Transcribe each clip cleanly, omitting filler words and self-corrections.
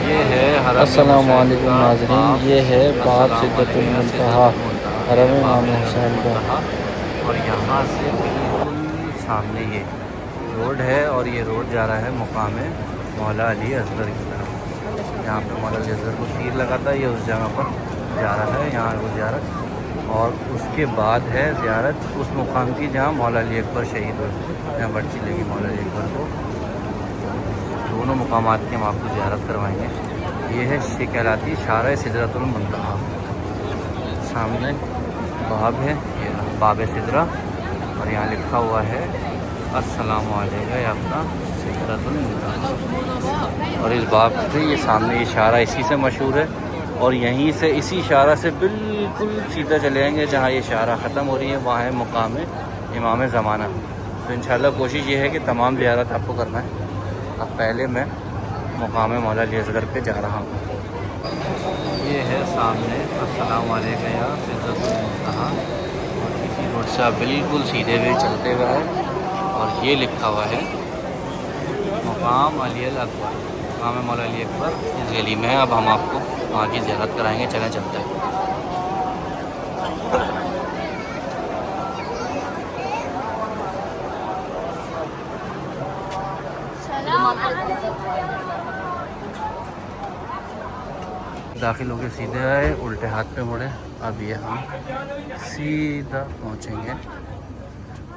ये है अस्सलामु अलैकुम नाज़रीन, ये है बाब सिद्दतुल मुंतहा हरम इमाम हुसैन का। और यहाँ से बिल्कुल सामने ये रोड है और ये रोड जा रहा है मुकाम मौला अली असगर की तरफ। यहाँ पे मौला अली असगर को तीर लगा था, ये उस जगह पर जा रहा है, यहाँ वो ज़ियारत। और उसके बाद है ज़ियारत उस मुकाम की जहाँ मौला अली अकबर शहीद हुए, जहाँ बच्ची लगी मौला अली अकबर को। दोनों मुकामात की हम आपको ज़ियारत करवाएंगे। ये है शेख कहलाती शारा सिदरतुल मुंतहा। सामने बाब है, ये बाब सिदरा, और यहाँ लिखा हुआ है अस्सलामु अलैका या आपका सिदरतुल मुंतहा। और इस बाब पे ये सामने इशारा इसी से मशहूर है। और यहीं से इसी इशारा से बिल्कुल सीधा चले जाएंगे, जहाँ ये इशारा ख़त्म हो रही है वहाँ है मुकाम इमाम ज़माना। तो इंशाल्लाह कोशिश ये है कि तमाम ज़ियारत आपको करना है। अब पहले मैं मुकाम मौला अली असगर पे जा रहा हूँ। ये है सामने अस्सलामु अलैका या सिदरतुल मुंतहा। और इसी रोड से आप बिल्कुल सीधे हुए चलते हुए हैं और ये लिखा हुआ है मुकाम अली अकबर, मुकाम मौला अली अकबर इस गली में है। अब हम आपको वहाँ की ज़ियारत कराएंगे, चलें चलते हैं। दाखिल होकर सीधे आए, उल्टे हाथ पे मुड़े। अब ये हम सीधा पहुँचेंगे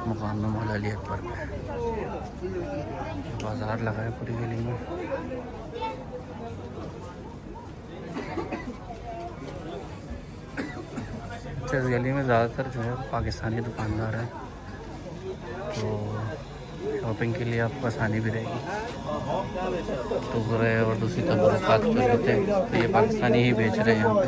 मुकाम मौला अली अकबर पे। बाज़ार लगा है पूरी गली में। इस गली में ज़्यादातर जो है पाकिस्तानी दुकानदार हैं, तो शॉपिंग के लिए आपको आसानी भी रहेगी। टुकड़े और दूसरी तबरक़ात कर लेते हैं, तो ये पाकिस्तानी ही बेच रहे हैं यहाँ पे।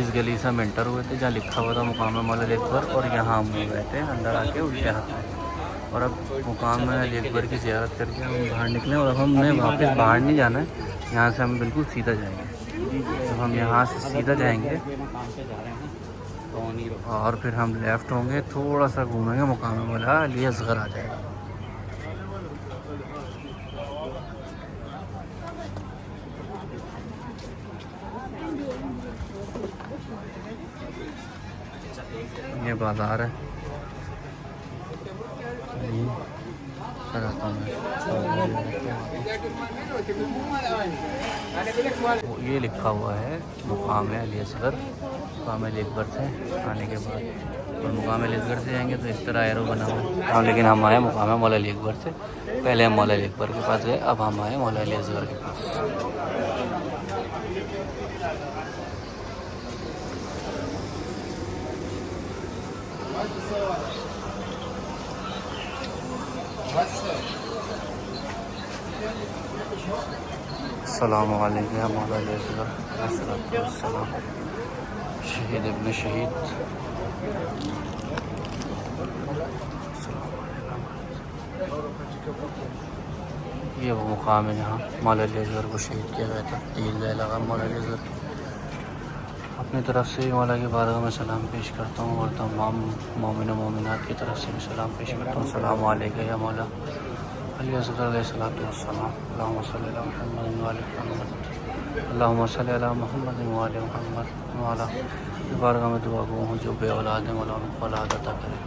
इस गली से हम एंटर हुए थे जहाँ लिखा हुआ था मुकाम मौला अली अकबर, और यहाँ हम गए थे अंदर आके उल्टे हाथ में। और अब मुकाम अली अकबर की ज़ियारत करके हम बाहर निकले और अब हमने वापस बाहर नहीं जाना है, यहाँ से हम बिल्कुल सीधा जाएंगे। तो हम यहाँ से सीधा जाएंगे और फिर हम लेफ़्ट होंगे, थोड़ा सा घूमेंगे, मुकाम मौला अली असगर आ जाएगा। ये बाज़ार है, ये लिखा हुआ है मुकाम अली असगर। मुकाम अली अकबर से आने के बाद और मुकाम अली असगर से जाएंगे तो इस तरह एरो बना हुआ है। हाँ, लेकिन हम आए मुकाम मौला अली अकबर से। पहले हम मौला अली अकबर के पास गए, अब हम आए मौला अली असगर के पास। अस्सलामु अलैकुम या मौला अली असगर, अस्सलाम शहीद इब्न शहीद। ये वो मुकाम है जहाँ मौला अली असगर को शहीद किया गया था। ईदगाह लगा मौला अली असगर। अपनी तरफ से मौला की बारगाह में सलाम पेश करता हूँ और तमाम मोमिन व मोमिनात की तरफ से भी सलाम पेश करता हूँ। सलाम अलैका या मौला अली असगर अलैहिस्सलातु वस्सलाम। अल्लाहुम्मा सल्लि अला मुहम्मद व आलि मुहम्मद। अल्लाहुम्मा सल्लि अला मुहम्मद व आलि मुहम्मद। मौला की बारगाह में दुआ गो हूँ जो बे औलाद है मौला उनको औलाद अता करे।